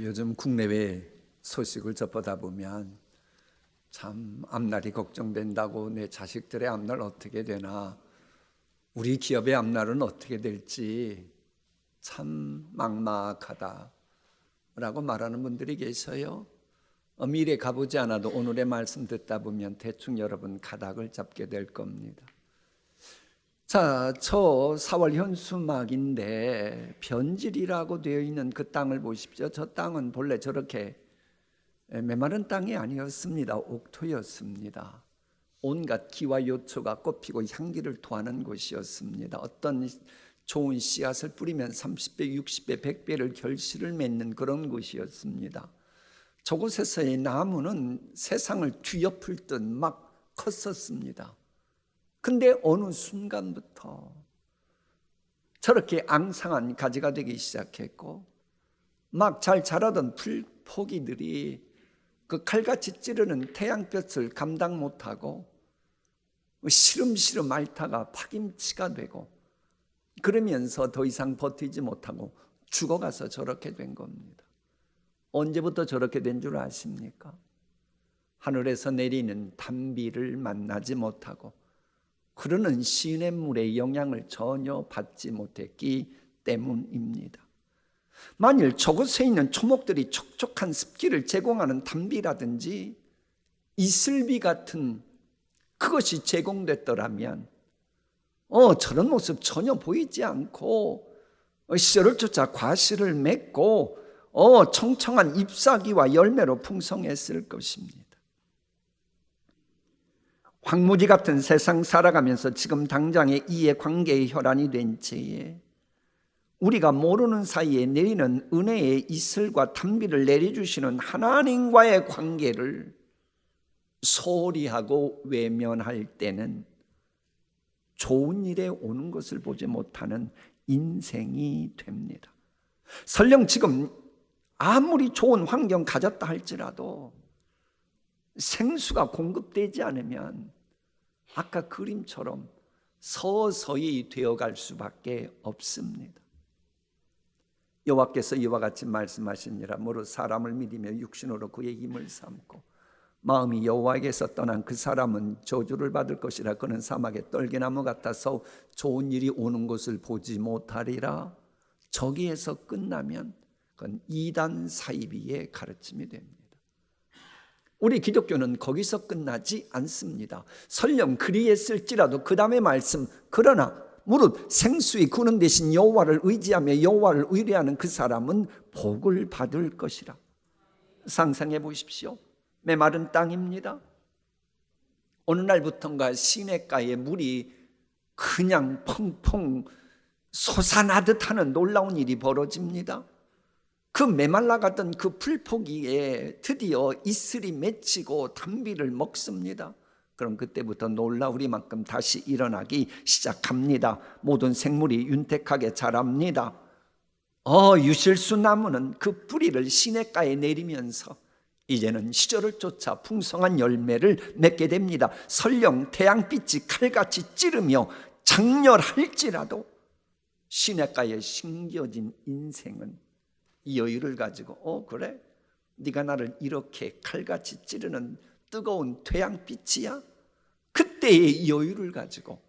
요즘 국내외 소식을 접하다 보면 참 앞날이 걱정된다고, 내 자식들의 앞날 어떻게 되나, 우리 기업의 앞날은 어떻게 될지 참 막막하다 라고 말하는 분들이 계셔요. 미래 가보지 않아도 오늘의 말씀 듣다 보면 대충 여러분 가닥을 잡게 될 겁니다. 자, 저 4월 현수막인데 변질이라고 되어 있는 그 땅을 보십시오. 저 땅은 본래 저렇게 메마른 땅이 아니었습니다. 옥토였습니다. 온갖 기와 요초가 꽃피고 향기를 토하는 곳이었습니다. 어떤 좋은 씨앗을 뿌리면 30배, 60배, 100배를 결실을 맺는 그런 곳이었습니다. 저곳에서의 나무는 세상을 뒤엎을 듯 막 컸었습니다. 근데 어느 순간부터 저렇게 앙상한 가지가 되기 시작했고, 막 잘 자라던 풀포기들이 그 칼같이 찌르는 태양볕을 감당 못하고 시름시름 앓다가 파김치가 되고, 그러면서 더 이상 버티지 못하고 죽어가서 저렇게 된 겁니다. 언제부터 저렇게 된 줄 아십니까? 하늘에서 내리는 단비를 만나지 못하고 흐르는 시냇물의 영향을 전혀 받지 못했기 때문입니다. 만일 저곳에 있는 초목들이 촉촉한 습기를 제공하는 단비라든지 이슬비 같은 그것이 제공됐더라면 저런 모습 전혀 보이지 않고 시절을 쫓아 과실을 맺고 청청한 잎사귀와 열매로 풍성했을 것입니다. 황무지 같은 세상 살아가면서 지금 당장의 이해관계의 혈안이 된 채에 우리가 모르는 사이에 내리는 은혜의 이슬과 단비를 내려주시는 하나님과의 관계를 소홀히 하고 외면할 때는 좋은 일에 오는 것을 보지 못하는 인생이 됩니다. 설령 지금 아무리 좋은 환경 가졌다 할지라도 생수가 공급되지 않으면 아까 그림처럼 서서히 되어갈 수밖에 없습니다. 여호와께서 이와 같이 말씀하시니라. 무릇 사람을 믿으며 육신으로 그의 힘을 삼고 마음이 여호와에게서 떠난 그 사람은 저주를 받을 것이라. 그는 사막의 떨기나무 같아서 좋은 일이 오는 것을 보지 못하리라. 저기에서 끝나면 그건 이단 사이비의 가르침이 됩니다. 우리 기독교는 거기서 끝나지 않습니다. 설령 그리했을지라도 그 다음의 말씀, 그러나 무릇 생수의 근원 되신 여호와를 의지하며 여호와를 의뢰하는 그 사람은 복을 받을 것이라. 상상해 보십시오. 메마른 땅입니다. 어느 날부턴가 시냇가에 물이 그냥 펑펑 솟아나듯 하는 놀라운 일이 벌어집니다. 그 메말라가던 그 풀포기에 드디어 이슬이 맺히고 단비를 먹습니다. 그럼 그때부터 놀라우리만큼 다시 일어나기 시작합니다. 모든 생물이 윤택하게 자랍니다. 유실수 나무는 그 뿌리를 시냇가에 내리면서 이제는 시절을 쫓아 풍성한 열매를 맺게 됩니다. 설령 태양빛이 칼같이 찌르며 장렬할지라도 시냇가에 심겨진 인생은 이 여유를 가지고 그래? 네가 나를 이렇게 칼같이 찌르는 뜨거운 태양빛이야? 그때의 여유를 가지고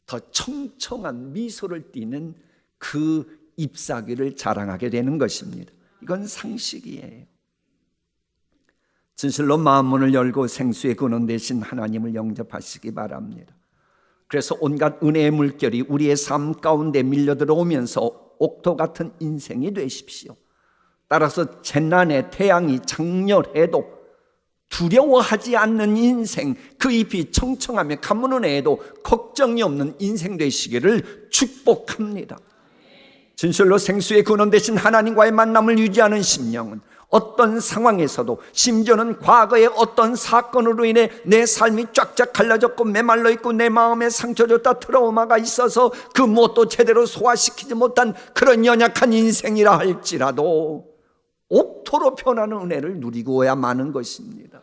더 청청한 미소를 띠는 그 잎사귀를 자랑하게 되는 것입니다. 이건 상식이에요. 진실로 마음문을 열고 생수의 근원 되신 하나님을 영접하시기 바랍니다. 그래서 온갖 은혜의 물결이 우리의 삶 가운데 밀려들어오면서 옥토 같은 인생이 되십시오. 따라서 재난의 태양이 장렬해도 두려워하지 않는 인생, 그 잎이 청청하며 가무는 애에도 걱정이 없는 인생 되시기를 축복합니다. 진실로 생수의 근원 되신 하나님과의 만남을 유지하는 심령은 어떤 상황에서도, 심지어는 과거의 어떤 사건으로 인해 내 삶이 쫙쫙 갈라졌고 메말라 있고 내 마음에 상처 줬다 트라우마가 있어서 그 무엇도 제대로 소화시키지 못한 그런 연약한 인생이라 할지라도 옥토로 변하는 은혜를 누리고야 마는 것입니다.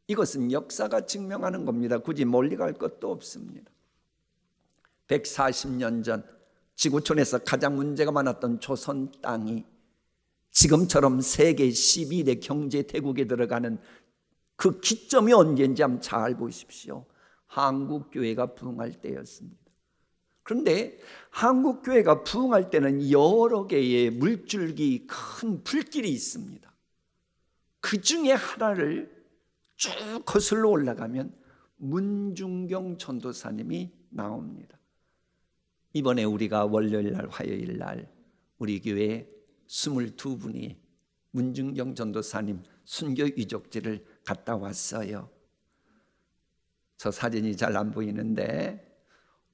이것은 역사가 증명하는 겁니다. 굳이 멀리 갈 것도 없습니다. 140년 전 지구촌에서 가장 문제가 많았던 조선 땅이 지금처럼 세계 11의 경제 대국에 들어가는 그 기점이 언제인지 한번 잘 보십시오. 한국교회가 부흥할 때였습니다. 그런데 한국교회가 부흥할 때는 여러 개의 물줄기 큰 불길이 있습니다. 그 중에 하나를 쭉 거슬러 올라가면 문중경 전도사님이 나옵니다. 이번에 우리가 월요일날 화요일날 우리 교회 22분이 문중경 전도사님 순교 유적지를 갔다 왔어요. 저 사진이 잘 안 보이는데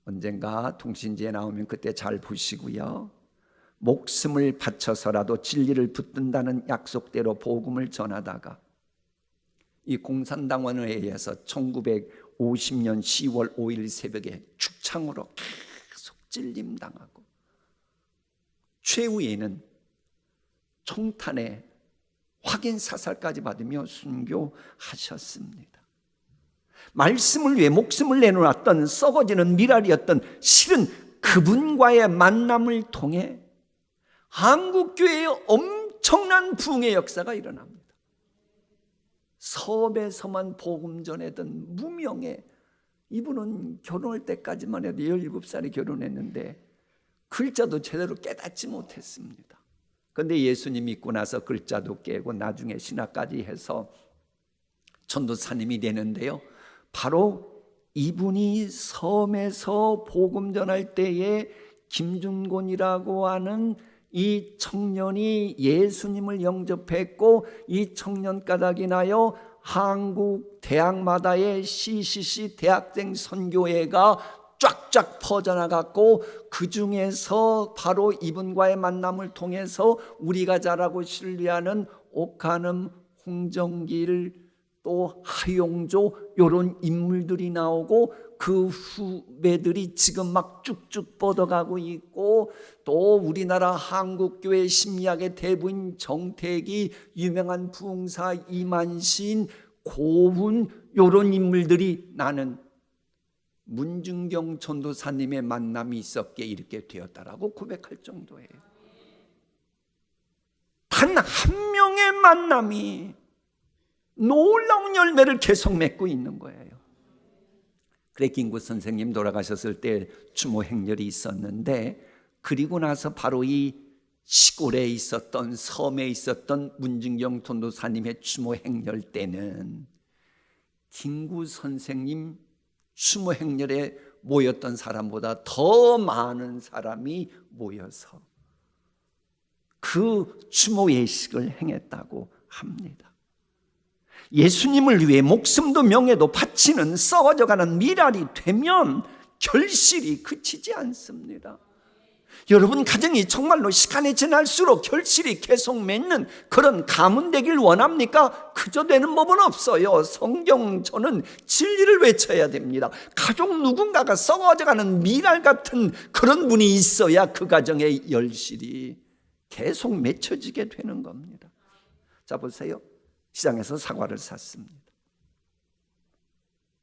언젠가 통신지에 나오면 그때 잘 보시고요. 목숨을 바쳐서라도 진리를 붙든다는 약속대로 복음을 전하다가 이 공산당원에 의해서 1950년 10월 5일 새벽에 축창으로 계속 찔림당하고 최후에는 총탄에 확인 사살까지 받으며 순교하셨습니다. 말씀을 위해 목숨을 내놓았던 썩어지는 미랄이었던 실은 그분과의 만남을 통해 한국교회의 엄청난 부흥의 역사가 일어납니다. 섬에서만 복음 전하던 무명의, 이분은 결혼할 때까지만 해도 17살에 결혼했는데 글자도 제대로 깨닫지 못했습니다. 그런데 예수님 믿고 나서 글자도 깨고 나중에 신학까지 해서 전도사님이 되는데요, 바로 이분이 섬에서 복음 전할 때에 김준곤이라고 하는 이 청년이 예수님을 영접했고, 이 청년 까닭이 나여 한국 대학마다의 CCC 대학생 선교회가 쫙쫙 퍼져나갔고, 그 중에서 바로 이분과의 만남을 통해서 우리가 잘 알고 신뢰하는 옥한음, 홍정길, 또 하용조 이런 인물들이 나오고 그 후배들이 지금 막 쭉쭉 뻗어가고 있고, 또 우리나라 한국교회 심리학의 대부인 정택이, 유명한 부흥사 이만신, 고훈 이런 인물들이 나는 문중경 전도사님의 만남이 있었기에 이렇게 되었다라고 고백할 정도예요. 단 한 명의 만남이 놀라운 열매를 계속 맺고 있는 거예요. 그래, 김구 선생님 돌아가셨을 때 추모 행렬이 있었는데, 그리고 나서 바로 이 시골에 있었던, 섬에 있었던 문중경 전도사님의 추모 행렬 때는 김구 선생님 추모 행렬에 모였던 사람보다 더 많은 사람이 모여서 그 추모 예식을 행했다고 합니다. 예수님을 위해 목숨도 명예도 바치는 썩어져가는 미랄이 되면 결실이 그치지 않습니다. 여러분 가정이 정말로 시간이 지날수록 결실이 계속 맺는 그런 가문 되길 원합니까? 그저 되는 법은 없어요. 성경 저는 진리를 외쳐야 됩니다. 가족 누군가가 썩어져가는 미랄 같은 그런 분이 있어야 그 가정의 열실이 계속 맺혀지게 되는 겁니다. 자, 보세요. 시장에서 사과를 샀습니다.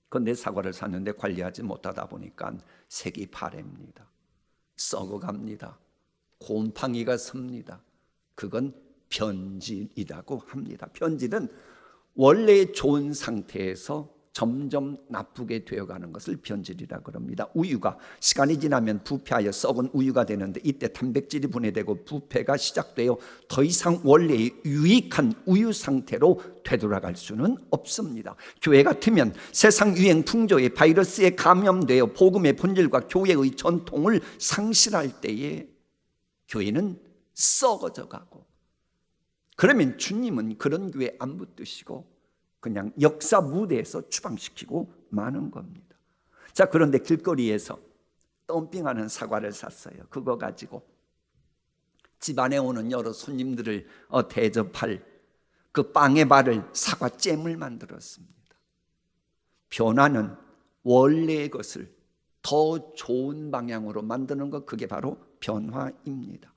그런데 사과를 샀는데 관리하지 못하다 보니까 색이 파래입니다. 썩어갑니다. 곰팡이가 섭니다. 그건 변질이라고 합니다. 변질은 원래 좋은 상태에서 점점 나쁘게 되어가는 것을 변질이라고 합니다. 우유가 시간이 지나면 부패하여 썩은 우유가 되는데, 이때 단백질이 분해되고 부패가 시작되어 더 이상 원래의 유익한 우유 상태로 되돌아갈 수는 없습니다. 교회 같으면 세상 유행 풍조에 바이러스에 감염되어 복음의 본질과 교회의 전통을 상실할 때에 교회는 썩어져 가고, 그러면 주님은 그런 교회 안 붙드시고 그냥 역사 무대에서 추방시키고 마는 겁니다. 자, 그런데 길거리에서 덤핑하는 사과를 샀어요. 그거 가지고 집안에 오는 여러 손님들을 대접할 그 빵에 바를 사과잼을 만들었습니다. 변화는 원래의 것을 더 좋은 방향으로 만드는 것, 그게 바로 변화입니다.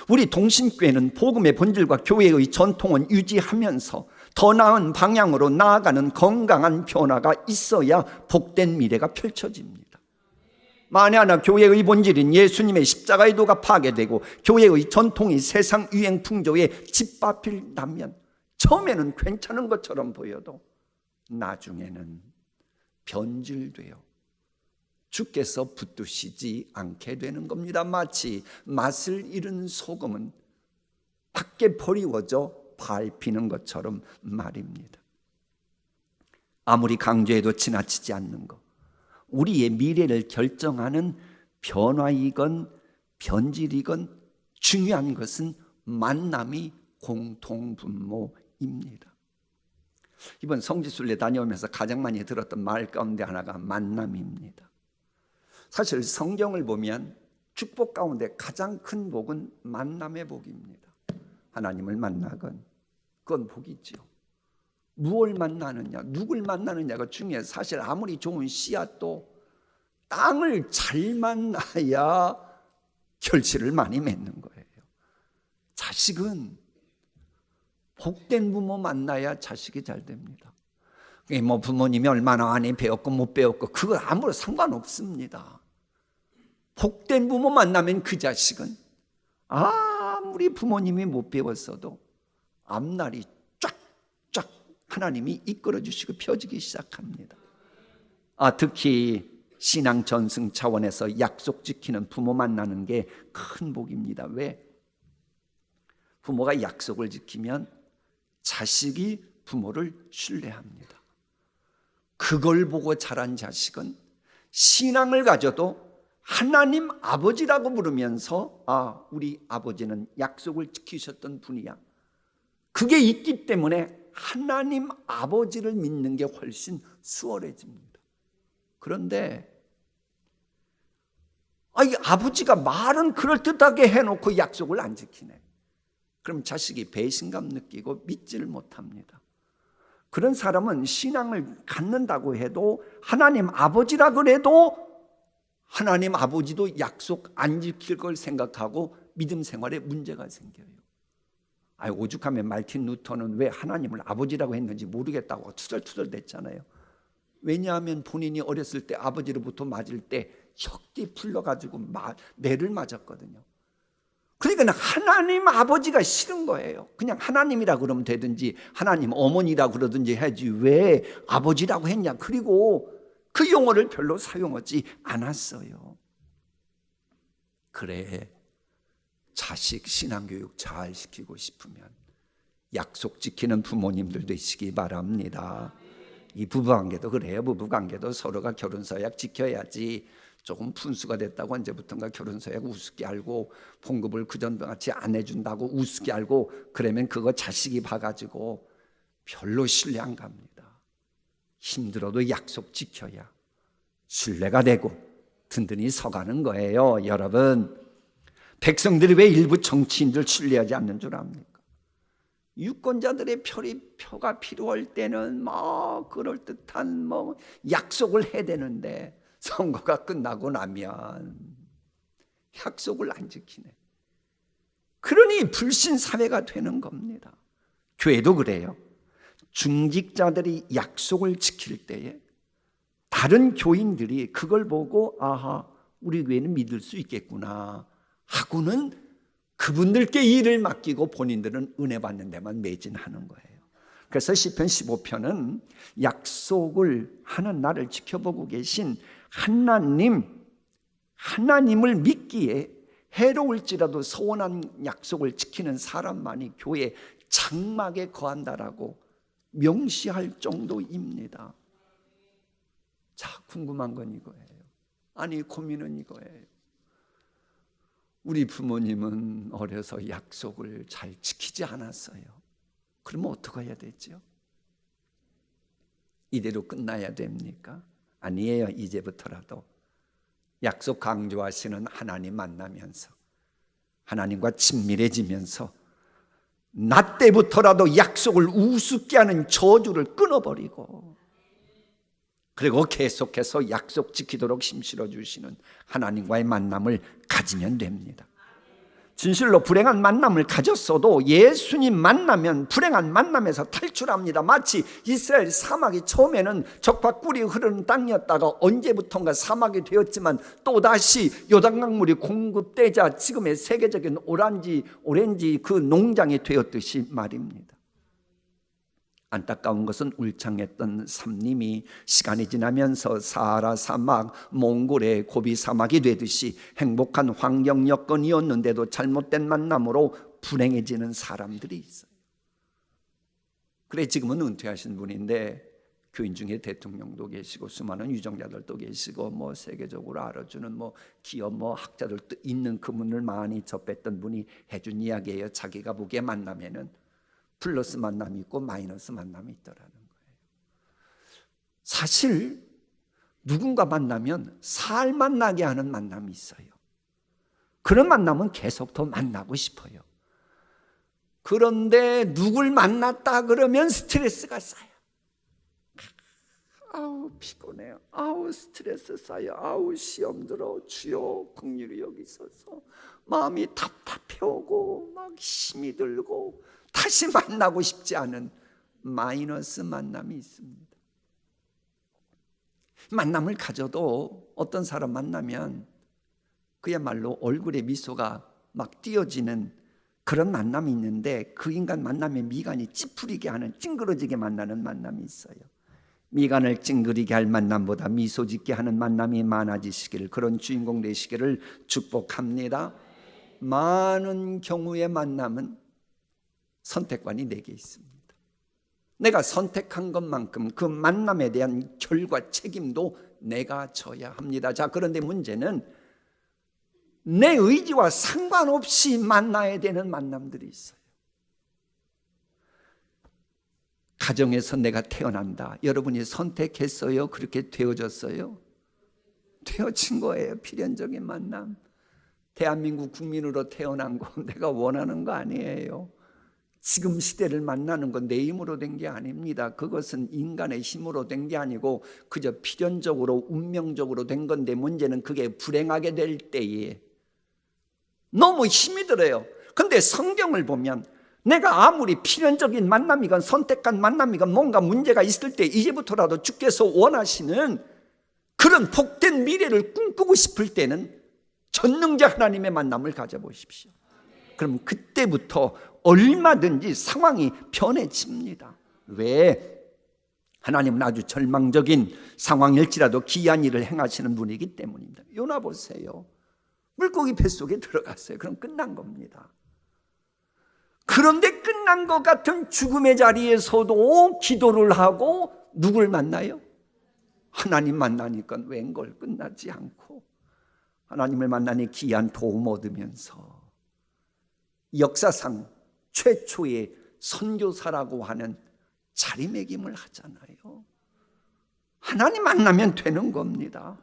우리 동신교회는 복음의 본질과 교회의 전통은 유지하면서 더 나은 방향으로 나아가는 건강한 변화가 있어야 복된 미래가 펼쳐집니다. 만에 하나 교회의 본질인 예수님의 십자가의 도가 파괴되고 교회의 전통이 세상 유행 풍조에 짓밟힌다면 처음에는 괜찮은 것처럼 보여도 나중에는 변질되어 주께서 붙드시지 않게 되는 겁니다. 마치 맛을 잃은 소금은 밖에 버리워져 밟히는 것처럼 말입니다. 아무리 강조해도 지나치지 않는 것, 우리의 미래를 결정하는 변화이건 변질이건 중요한 것은 만남이 공통분모입니다. 이번 성지순례 다녀오면서 가장 많이 들었던 말 가운데 하나가 만남입니다. 사실 성경을 보면 축복 가운데 가장 큰 복은 만남의 복입니다. 하나님을 만나건 그건 복이지요. 무엇을 만나느냐, 누굴 만나느냐가 중요해요. 사실 아무리 좋은 씨앗도 땅을 잘 만나야 결실을 많이 맺는 거예요. 자식은 복된 부모 만나야 자식이 잘 됩니다. 뭐 부모님이 얼마나 많이 배웠고 못 배웠고 그거 아무런 상관없습니다. 복된 부모 만나면 그 자식은 아무리 부모님이 못 배웠어도 앞날이 쫙쫙 하나님이 이끌어 주시고 펴지기 시작합니다. 특히 신앙 전승 차원에서 약속 지키는 부모 만나는 게 큰 복입니다. 왜? 부모가 약속을 지키면 자식이 부모를 신뢰합니다. 그걸 보고 자란 자식은 신앙을 가져도 하나님 아버지라고 부르면서 우리 아버지는 약속을 지키셨던 분이야. 그게 있기 때문에 하나님 아버지를 믿는 게 훨씬 수월해집니다. 그런데 이 아버지가 말은 그럴듯하게 해놓고 약속을 안 지키네. 그럼 자식이 배신감 느끼고 믿지를 못합니다. 그런 사람은 신앙을 갖는다고 해도 하나님 아버지라 그래도 하나님 아버지도 약속 안 지킬 걸 생각하고 믿음 생활에 문제가 생겨요. 오죽하면 말틴 루터는 왜 하나님을 아버지라고 했는지 모르겠다고 투덜투덜 댔잖아요. 왜냐하면 본인이 어렸을 때 아버지로부터 맞을 때 혁띠 풀려가지고 매를 맞았거든요. 그러니까 하나님 아버지가 싫은 거예요. 그냥 하나님이라 그러면 되든지 하나님 어머니라 그러든지 해야지 왜 아버지라고 했냐. 그리고 그 용어를 별로 사용하지 않았어요. 그래, 자식 신앙교육 잘 시키고 싶으면 약속 지키는 부모님들 되시기 바랍니다. 이 부부관계도 그래요. 부부관계도 서로가 결혼서약 지켜야지. 조금 분수가 됐다고 언제부턴가 결혼서약 우습게 알고 봉급을 그전같이 안 해준다고 우습게 알고 그러면 그거 자식이 봐가지고 별로 신뢰 안 갑니다. 힘들어도 약속 지켜야 신뢰가 되고 든든히 서가는 거예요. 여러분, 백성들이 왜 일부 정치인들 신뢰하지 않는 줄 압니까? 유권자들의 표가 필요할 때는 그럴듯한 약속을 해야 되는데 선거가 끝나고 나면 약속을 안 지키네. 그러니 불신사회가 되는 겁니다. 교회도 그래요. 중직자들이 약속을 지킬 때에 다른 교인들이 그걸 보고 우리 교회는 믿을 수 있겠구나 하고는 그분들께 일을 맡기고 본인들은 은혜 받는 데만 매진하는 거예요. 그래서 시편 15편은 약속을 하는 나를 지켜보고 계신 하나님을 믿기에 해로울지라도 서원한 약속을 지키는 사람만이 교회 장막에 거한다라고 명시할 정도입니다. 자, 궁금한 건 이거예요. 고민은 이거예요. 우리 부모님은 어려서 약속을 잘 지키지 않았어요. 그러면 어떻게 해야 되죠? 이대로 끝나야 됩니까? 아니에요. 이제부터라도 약속 강조하시는 하나님 만나면서 하나님과 친밀해지면서 나 때부터라도 약속을 우습게 하는 저주를 끊어버리고 그리고 계속해서 약속 지키도록 힘실어 주시는 하나님과의 만남을 가지면 됩니다. 진실로 불행한 만남을 가졌어도 예수님 만나면 불행한 만남에서 탈출합니다. 마치 이스라엘 사막이 처음에는 적과 꿀이 흐르는 땅이었다가 언제부턴가 사막이 되었지만 또다시 요단강물이 공급되자 지금의 세계적인 오렌지 그 농장이 되었듯이 말입니다. 안타까운 것은 울창했던 삼림이 시간이 지나면서 사하라 사막, 몽골의 고비 사막이 되듯이 행복한 환경 여건이었는데도 잘못된 만남으로 불행해지는 사람들이 있어요. 그래 지금은 은퇴하신 분인데 교인 중에 대통령도 계시고 수많은 유정자들도 계시고 뭐 세계적으로 알아주는 뭐 기업 뭐 학자들도 있는 그분을 많이 접했던 분이 해준 이야기예요. 자기가 보기에 만남에는 플러스 만남이 있고 마이너스 만남이 있더라는 거예요. 사실 누군가 만나면 살만 나게 하는 만남이 있어요. 그런 만남은 계속 더 만나고 싶어요. 그런데 누굴 만났다 그러면 스트레스가 쌓여. 아우 피곤해요. 아우 스트레스 쌓여. 아우 시험 들어. 주여 긍휼히 여기소서. 마음이 답답해 오고 막 힘이 들고 다시 만나고 싶지 않은 마이너스 만남이 있습니다. 만남을 가져도 어떤 사람 만나면 그야말로 얼굴에 미소가 막 띄어지는 그런 만남이 있는데 그 인간 만남에 미간이 찌푸리게 하는 찡그러지게 만나는 만남이 있어요. 미간을 찡그리게 할 만남보다 미소 짓게 하는 만남이 많아지시기를, 그런 주인공 되시기를 축복합니다. 많은 경우의 만남은 선택관이 내게 있습니다. 내가 선택한 것만큼 그 만남에 대한 결과 책임도 내가 져야 합니다. 자, 그런데 문제는 내 의지와 상관없이 만나야 되는 만남들이 있어요. 가정에서 내가 태어난다. 여러분이 선택했어요? 그렇게 되어졌어요? 되어진 거예요. 필연적인 만남. 대한민국 국민으로 태어난 거 내가 원하는 거 아니에요. 지금 시대를 만나는 건 내 힘으로 된 게 아닙니다. 그것은 인간의 힘으로 된 게 아니고 그저 필연적으로 운명적으로 된 건데, 문제는 그게 불행하게 될 때에 너무 힘이 들어요. 근데 성경을 보면 내가 아무리 필연적인 만남이건 선택한 만남이건 뭔가 문제가 있을 때 이제부터라도 주께서 원하시는 그런 복된 미래를 꿈꾸고 싶을 때는 전능자 하나님의 만남을 가져보십시오. 그럼 그때부터 얼마든지 상황이 변해집니다. 왜? 하나님은 아주 절망적인 상황일지라도 기이한 일을 행하시는 분이기 때문입니다. 요나 보세요. 물고기 뱃속에 들어갔어요. 그럼 끝난 겁니다. 그런데 끝난 것 같은 죽음의 자리에서도 기도를 하고 누굴 만나요? 하나님 만나니까 웬걸 끝나지 않고 하나님을 만나니 귀한 도움 얻으면서 역사상 최초의 선교사라고 하는 자리매김을 하잖아요. 하나님 만나면 되는 겁니다.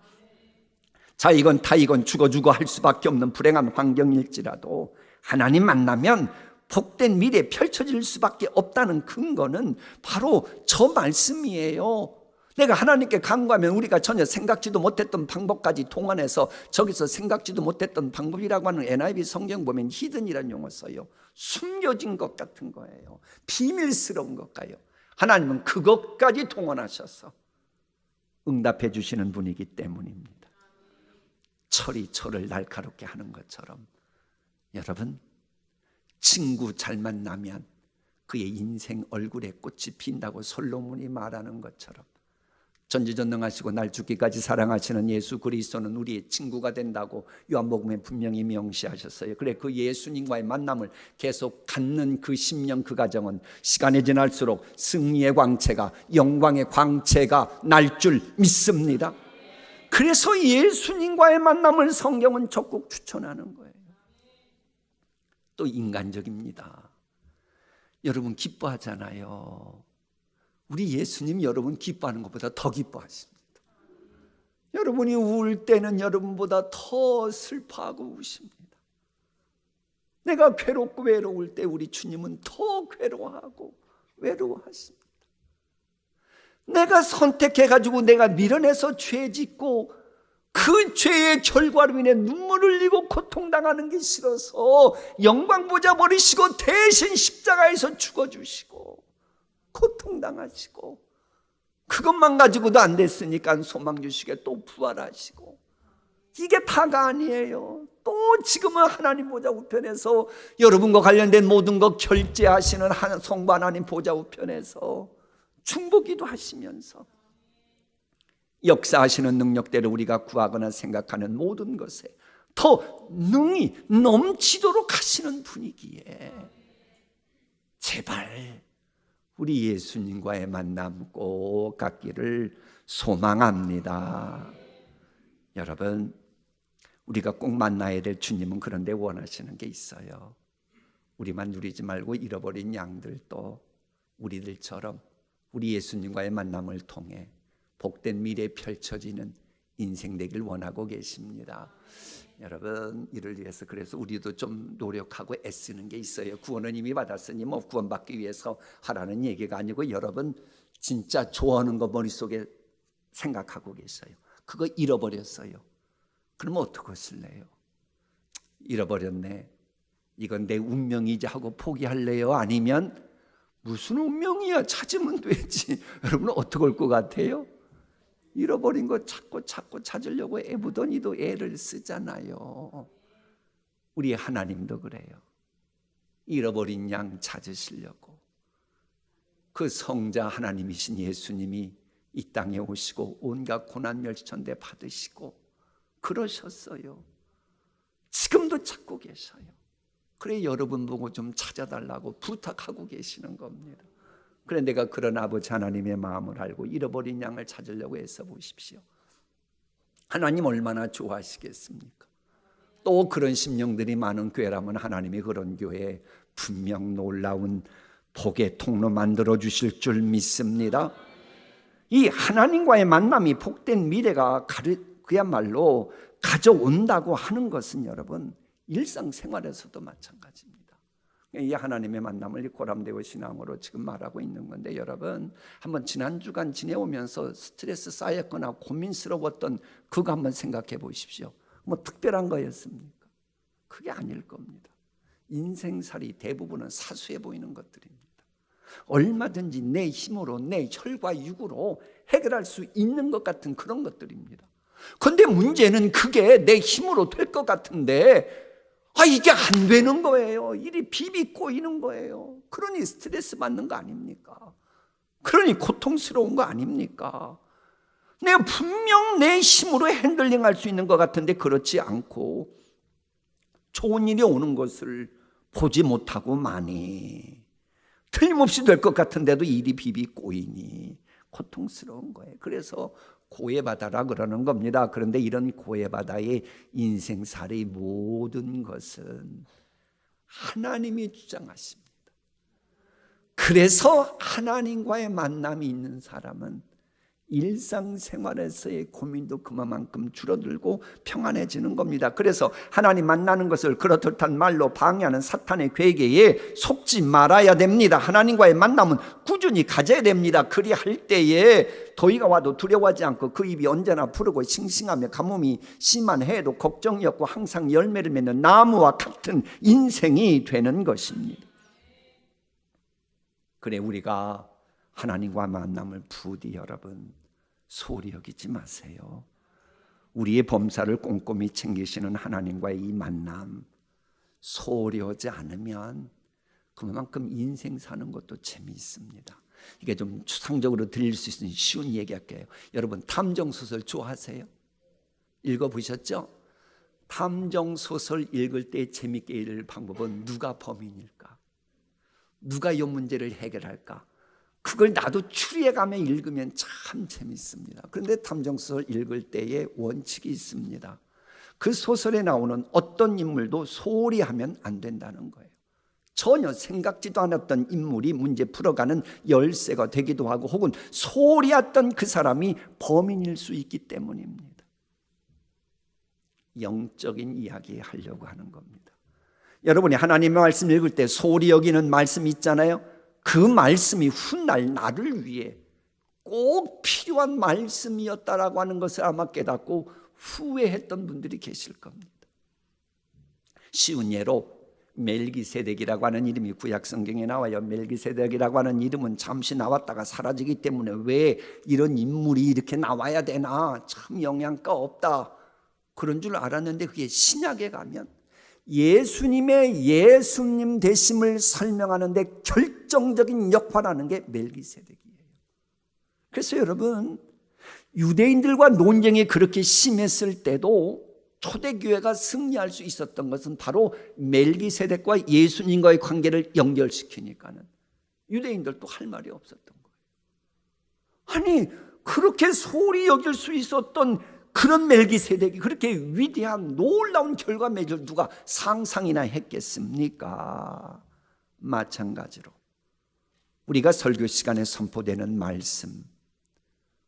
자이건 타이건 죽어 할 수밖에 없는 불행한 환경일지라도 하나님 만나면 복된 미래 펼쳐질 수밖에 없다는 근거는 바로 저 말씀이에요. 내가 하나님께 간구하면 우리가 전혀 생각지도 못했던 방법까지 동원해서 저기서 생각지도 못했던 방법이라고 하는 NIV 성경 보면 히든이라는 용어 써요. 숨겨진 것 같은 거예요. 비밀스러운 것까요. 하나님은 그것까지 동원하셔서 응답해 주시는 분이기 때문입니다. 철이 철을 날카롭게 하는 것처럼 여러분, 친구 잘 만나면 그의 인생 얼굴에 꽃이 핀다고 솔로몬이 말하는 것처럼 전지전능하시고 날 죽기까지 사랑하시는 예수 그리스도는 우리의 친구가 된다고 요한복음에 분명히 명시하셨어요. 그래, 그 예수님과의 만남을 계속 갖는 그 10년 그 가정은 시간이 지날수록 승리의 광채가, 영광의 광채가 날 줄 믿습니다. 그래서 예수님과의 만남을 성경은 적극 추천하는 거예요. 또 인간적입니다. 여러분 기뻐하잖아요. 우리 예수님 여러분 기뻐하는 것보다 더 기뻐하십니다. 여러분이 울 때는 여러분보다 더 슬퍼하고 우십니다. 내가 괴롭고 외로울 때 우리 주님은 더 괴로워하고 외로워하십니다. 내가 선택해가지고 내가 밀어내서 죄 짓고 그 죄의 결과로 인해 눈물을 흘리고 고통당하는 게 싫어서 영광 보좌 버리시고 대신 십자가에서 죽어주시고 고통당하시고, 그것만 가지고도 안 됐으니까 소망 주시게 또 부활하시고, 이게 다가 아니에요. 또 지금은 하나님 보좌 우편에서 여러분과 관련된 모든 것 결제하시는 성부 하나님 보좌 우편에서 중보기도 하시면서 역사하시는 능력대로 우리가 구하거나 생각하는 모든 것에 더 능히 넘치도록 하시는 분위기에 제발 우리 예수님과의 만남 꼭 갖기를 소망합니다. 여러분, 우리가 꼭 만나야 될 주님은 그런데 원하시는 게 있어요. 우리만 누리지 말고 잃어버린 양들도 우리들처럼 우리 예수님과의 만남을 통해 복된 미래에 펼쳐지는 인생 되길 원하고 계십니다. 여러분, 이를 위해서 그래서 우리도 좀 노력하고 애쓰는 게 있어요. 구원은 이미 받았으니 뭐 구원받기 위해서 하라는 얘기가 아니고, 여러분 진짜 좋아하는 거 머릿속에 생각하고 계셔요. 그거 잃어버렸어요. 그럼 어떡하실래요? 잃어버렸네, 이건 내 운명이지 하고 포기할래요? 아니면 무슨 운명이야, 찾으면 되지. 여러분 어떻게 할 것 같아요? 잃어버린 거 찾고 찾으려고 애부더니도 애를 쓰잖아요. 우리 하나님도 그래요. 잃어버린 양 찾으시려고 그 성자 하나님이신 예수님이 이 땅에 오시고 온갖 고난 멸천대 받으시고 그러셨어요. 지금도 찾고 계셔요. 그래 여러분 보고 좀 찾아달라고 부탁하고 계시는 겁니다. 그래 내가 그런 아버지 하나님의 마음을 알고 잃어버린 양을 찾으려고 애써 보십시오. 하나님 얼마나 좋아하시겠습니까? 또 그런 심령들이 많은 교회라면 하나님이 그런 교회에 분명 놀라운 복의 통로 만들어 주실 줄 믿습니다. 이 하나님과의 만남이 복된 미래가 그야말로 가져온다고 하는 것은 여러분 일상생활에서도 마찬가지입니다. 이 하나님의 만남을 고람되고 신앙으로 지금 말하고 있는 건데, 여러분 한번 지난 주간 지내오면서 스트레스 쌓였거나 고민스러웠던 그거 한번 생각해 보십시오. 뭐 특별한 거였습니까? 그게 아닐 겁니다. 인생살이 대부분은 사소해 보이는 것들입니다. 얼마든지 내 힘으로 내 혈과 육으로 해결할 수 있는 것 같은 그런 것들입니다. 그런데 문제는 그게 내 힘으로 될 것 같은데 이게 안 되는 거예요. 일이 비비 꼬이는 거예요. 그러니 스트레스 받는 거 아닙니까? 그러니 고통스러운 거 아닙니까? 내가 분명 내 힘으로 핸들링할 수 있는 것 같은데 그렇지 않고 좋은 일이 오는 것을 보지 못하고 많이 틀림없이 될 것 같은데도 일이 비비 꼬이니 고통스러운 거예요. 그래서 고해바다라 그러는 겁니다. 그런데 이런 고해바다의 인생살이 모든 것은 하나님이 주장하십니다. 그래서 하나님과의 만남이 있는 사람은 일상생활에서의 고민도 그만큼 줄어들고 평안해지는 겁니다. 그래서 하나님 만나는 것을 그렇듯한 말로 방해하는 사탄의 괴계에 속지 말아야 됩니다. 하나님과의 만남은 꾸준히 가져야 됩니다. 그리할 때에 더위가 와도 두려워하지 않고 그 입이 언제나 푸르고 싱싱하며 가뭄이 심한 해에도 걱정이 없고 항상 열매를 맺는 나무와 같은 인생이 되는 것입니다. 그래 우리가 하나님과 만남을 부디 여러분 소홀히 여기지 마세요. 우리의 범사를 꼼꼼히 챙기시는 하나님과의 이 만남 소홀히 하지 않으면 그만큼 인생 사는 것도 재미있습니다. 이게 좀 추상적으로 들릴 수 있는 쉬운 얘기할게요. 여러분 탐정소설 좋아하세요? 읽어보셨죠? 탐정소설 읽을 때 재미있게 읽을 방법은 누가 범인일까? 누가 이 문제를 해결할까? 그걸 나도 추리해가며 읽으면 참 재밌습니다. 그런데 탐정소설 읽을 때의 원칙이 있습니다. 그 소설에 나오는 어떤 인물도 소홀히 하면 안 된다는 거예요. 전혀 생각지도 않았던 인물이 문제 풀어가는 열쇠가 되기도 하고 혹은 소홀히 했던 그 사람이 범인일 수 있기 때문입니다. 영적인 이야기 하려고 하는 겁니다. 여러분이 하나님의 말씀 읽을 때 소홀히 여기는 말씀 있잖아요. 그 말씀이 훗날 나를 위해 꼭 필요한 말씀이었다라고 하는 것을 아마 깨닫고 후회했던 분들이 계실 겁니다. 쉬운 예로 멜기세덱이라고 하는 이름이 구약 성경에 나와요. 멜기세덱이라고 하는 이름은 잠시 나왔다가 사라지기 때문에 왜 이런 인물이 이렇게 나와야 되나, 참 영양가 없다, 그런 줄 알았는데 그게 신약에 가면 예수님의 예수님 되심을 설명하는데 결정적인 역할하는 게 멜기세덱이에요. 그래서 여러분, 유대인들과 논쟁이 그렇게 심했을 때도 초대교회가 승리할 수 있었던 것은 바로 멜기세덱과 예수님과의 관계를 연결시키니까는 유대인들도 할 말이 없었던 거예요. 아니, 그렇게 소홀히 여길 수 있었던 그런 멜기세덱이 그렇게 위대한 놀라운 결과 맺을 누가 상상이나 했겠습니까? 마찬가지로 우리가 설교 시간에 선포되는 말씀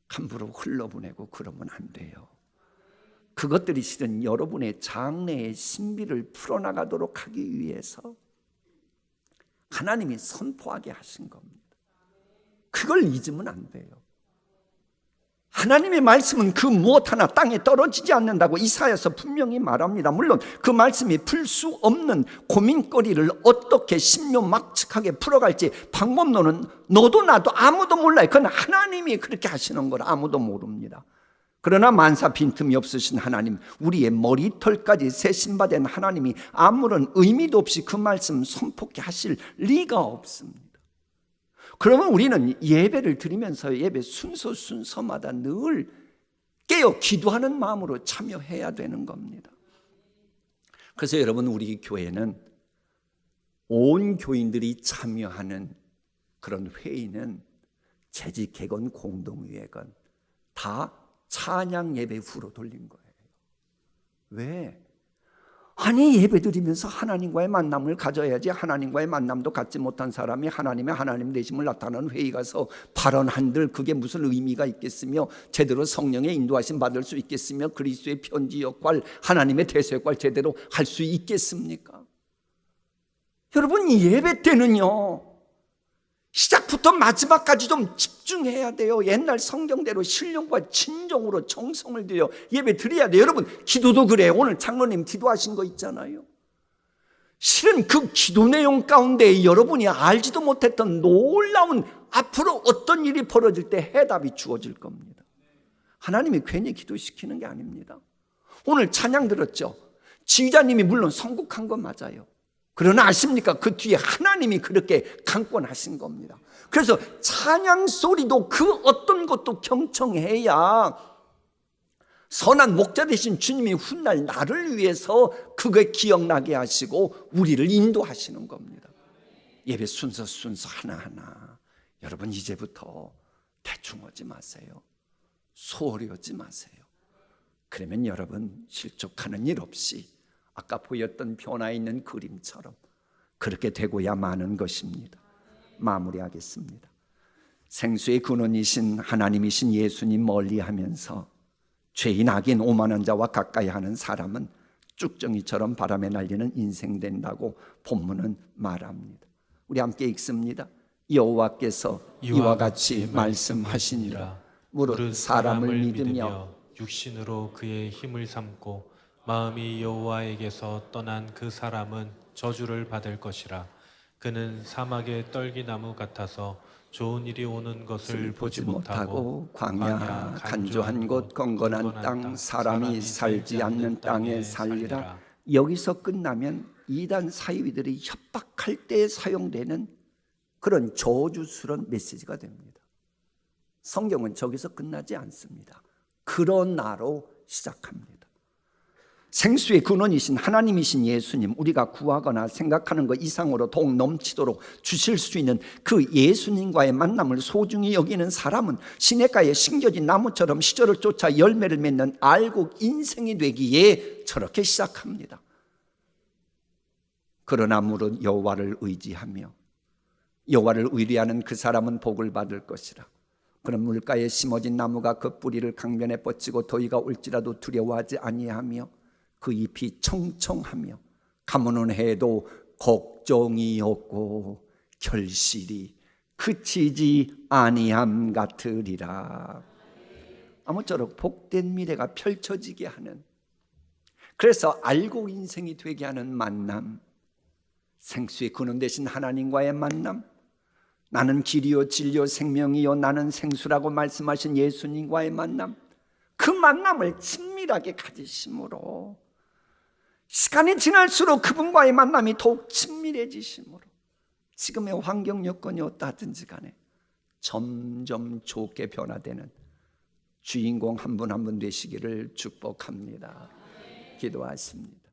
함부로 흘러보내고 그러면 안 돼요. 그것들이 실은 여러분의 장래의 신비를 풀어나가도록 하기 위해서 하나님이 선포하게 하신 겁니다. 그걸 잊으면 안 돼요. 하나님의 말씀은 그 무엇 하나 땅에 떨어지지 않는다고 이사야서 분명히 말합니다. 물론 그 말씀이 풀 수 없는 고민거리를 어떻게 신묘막측하게 풀어갈지 방법론은 너도 나도 아무도 몰라요. 그건 하나님이 그렇게 하시는 걸 아무도 모릅니다. 그러나 만사 빈틈이 없으신 하나님, 우리의 머리털까지 세신받은 하나님이 아무런 의미도 없이 그 말씀 선포케 하실 리가 없습니다. 그러면 우리는 예배를 드리면서 예배 순서마다 늘 깨어 기도하는 마음으로 참여해야 되는 겁니다. 그래서 여러분, 우리 교회는 온 교인들이 참여하는 그런 회의는 재직, 개건, 공동회건 다 찬양 예배 후로 돌린 거예요. 왜? 아니, 예배 드리면서 하나님과의 만남을 가져야지. 하나님과의 만남도 갖지 못한 사람이 하나님의 하나님 되심을 나타내는 회의 가서 발언한들 그게 무슨 의미가 있겠으며, 제대로 성령의 인도하심 받을 수 있겠으며, 그리스도의 편지 역할, 하나님의 대서 역할 제대로 할 수 있겠습니까? 여러분, 예배 때는요, 시작부터 마지막까지 좀 집중해야 돼요. 옛날 성경대로 신령과 진정으로 정성을 들여 예배 드려야 돼요. 여러분, 기도도 그래요. 오늘 장로님 기도하신 거 있잖아요. 실은 그 기도 내용 가운데 여러분이 알지도 못했던 놀라운 앞으로 어떤 일이 벌어질 때 해답이 주어질 겁니다. 하나님이 괜히 기도시키는 게 아닙니다. 오늘 찬양 들었죠? 지휘자님이 물론 선곡한 건 맞아요. 그러나 아십니까? 그 뒤에 하나님이 그렇게 강권하신 겁니다. 그래서 찬양 소리도 그 어떤 것도 경청해야 선한 목자 되신 주님이 훗날 나를 위해서 그게 기억나게 하시고 우리를 인도하시는 겁니다. 예배 순서 하나하나 여러분, 이제부터 대충 오지 마세요. 소홀히 오지 마세요. 그러면 여러분, 실족하는 일 없이 아까 보였던 변화 있는 그림처럼 그렇게 되고야 마는 것입니다. 마무리하겠습니다. 생수의 근원이신 하나님이신 예수님 멀리하면서 죄인 악인 오만한 자와 가까이 하는 사람은 쭉정이처럼 바람에 날리는 인생 된다고 본문은 말합니다. 우리 함께 읽습니다. 여호와께서 이와 같이 말씀하시니라. 무릇 사람을 믿으며 육신으로 그의 힘을 삼고 마음이 여호와에게서 떠난 그 사람은 저주를 받을 것이라. 그는 사막의 떨기나무 같아서 좋은 일이 오는 것을 보지 못하고 광야 간조한 곳 건건한 땅 사람이 살지 않는 땅에 살리라. 여기서 끝나면 이단 사이비들이 협박할 때 사용되는 그런 저주스러운 메시지가 됩니다. 성경은 저기서 끝나지 않습니다. 그러나로 시작합니다. 생수의 근원이신 하나님이신 예수님, 우리가 구하거나 생각하는 것 이상으로 더욱 넘치도록 주실 수 있는 그 예수님과의 만남을 소중히 여기는 사람은 시냇가에 심겨진 나무처럼 시절을 쫓아 열매를 맺는 알곡 인생이 되기에 저렇게 시작합니다. 그러나 무릇 여호와를 의지하며 여호와를 의뢰하는 그 사람은 복을 받을 것이라. 그런 물가에 심어진 나무가 그 뿌리를 강변에 뻗치고 더위가 올지라도 두려워하지 아니하며 그 잎이 청청하며 가무는 해도 걱정이 없고 결실이 그치지 아니함 같으리라. 아무쪼록 복된 미래가 펼쳐지게 하는, 그래서 알고 인생이 되게 하는 만남, 생수의 근원 되신 하나님과의 만남, 나는 길이요 진리요 생명이요 나는 생수라고 말씀하신 예수님과의 만남, 그 만남을 친밀하게 가지심으로 시간이 지날수록 그분과의 만남이 더욱 친밀해지심으로 지금의 환경 여건이 어떠하든지 간에 점점 좋게 변화되는 주인공 한 분 한 분 되시기를 축복합니다. 기도하십니다.